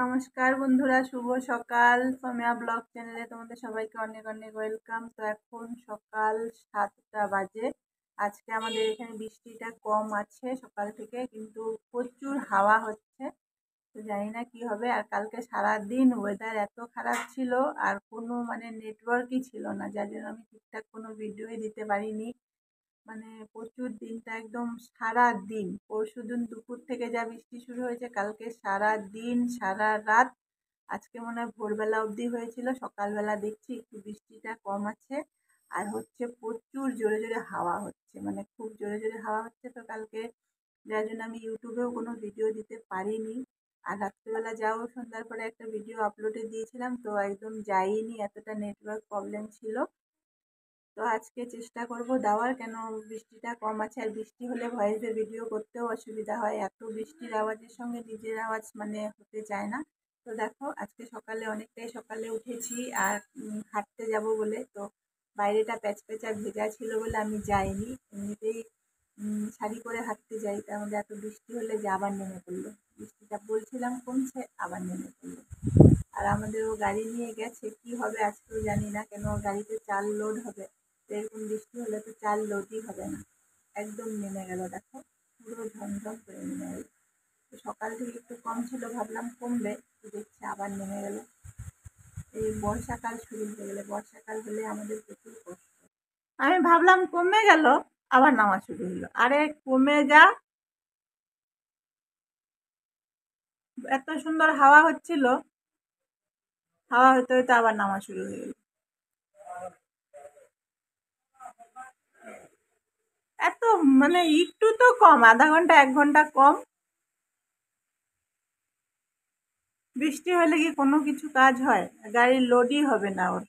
নমস্কার বন্ধুরা, শুভ সকাল। সোমিয়া ব্লগ চ্যানেলে তোমাদের সবাইকে অনেক অনেক ওয়েলকাম। তো এখন সকাল 7টা বাজে। আজকে আমাদের এখানে বৃষ্টিটা কম আছে সকাল থেকে, কিন্তু প্রচুর হাওয়া হচ্ছে। তো জানি না কি হবে। আর কালকে সারাদিন ওয়েদার এত খারাপ ছিল, আর কোনো নেটওয়ার্কই ছিল না, যার জন্য আমি ঠিকঠাক কোনো ভিডিওই দিতে পারিনি। প্রচুর দিনটা একদম সারা দিন, পরশুদিন দুপুর থেকে যা বৃষ্টি শুরু হয়েছে, কালকে সারা দিন সারা রাত, আজকে মনে হয় ভোরবেলা অবধি হয়েছিল। সকালবেলা দেখছি একটু বৃষ্টিটা কম আছে। আর হচ্ছে প্রচুর জোরে জোরে হাওয়া হচ্ছে, খুব জোরে জোরে হাওয়া হচ্ছে। তো কালকে যার জন্য আমি ইউটিউবেও কোনো ভিডিও দিতে পারিনি। আর রাত্রিবেলা যাও সন্ধ্যার পরে একটা ভিডিও আপলোডে দিয়েছিলাম, তো একদম যাইনি, এতটা নেটওয়ার্ক প্রবলেম ছিল। তো আজকে চেষ্টা করব দেওয়ার, কেন বৃষ্টিটা কম আছে। আর বৃষ্টি হলে ভয়েসে ভিডিও করতেও অসুবিধা হয়, এত বৃষ্টির আওয়াজের সঙ্গে নিজের আওয়াজ হতে চায় না। তো দেখো, আজকে সকালে অনেকটাই সকালে উঠেছি আর হাঁটতে যাব বলে, তো বাইরেটা প্যাচপ্যাচা ভেজা ছিল বলে আমি যাইনি। এমনিতেই শাড়ি পরে হাঁটতে যাই, তার মধ্যে এত বৃষ্টি হলে যে আবার নেমে পড়লো। বৃষ্টিটা বলছিলাম কমছে, আবার নেমে পড়লো। আর আমাদের ও গাড়ি নিয়ে গেছে, কি হবে আজকেও জানি না, কেন গাড়িতে চাল লোড হবে। তো এরকম বৃষ্টি হলে তো চাল লোডই হবে না, একদম নেমে গেল। দেখো, পুরো ঝমঝম করে নেমে গেল। তো সকাল থেকে একটু কম ছিল, ভাবলাম কমবে, তো দেখছি আবার নেমে গেল। এই বর্ষাকাল শুরু হয়ে গেলে, বর্ষাকাল হলে আমাদের প্রচুর কষ্ট। আমি ভাবলাম কমে গেল, আবার নামা শুরু হলো। আরে কমে যা, এত সুন্দর হাওয়া হচ্ছিল, হাওয়া হতে হতে আবার নামা শুরু হয়ে গেল। এত একটু তো কম, আধা ঘন্টা 1 ঘন্টা কম। বৃষ্টি হলে কি কোনো কিছু কাজ হয়? গাড়ির লোডই হবে না ওর।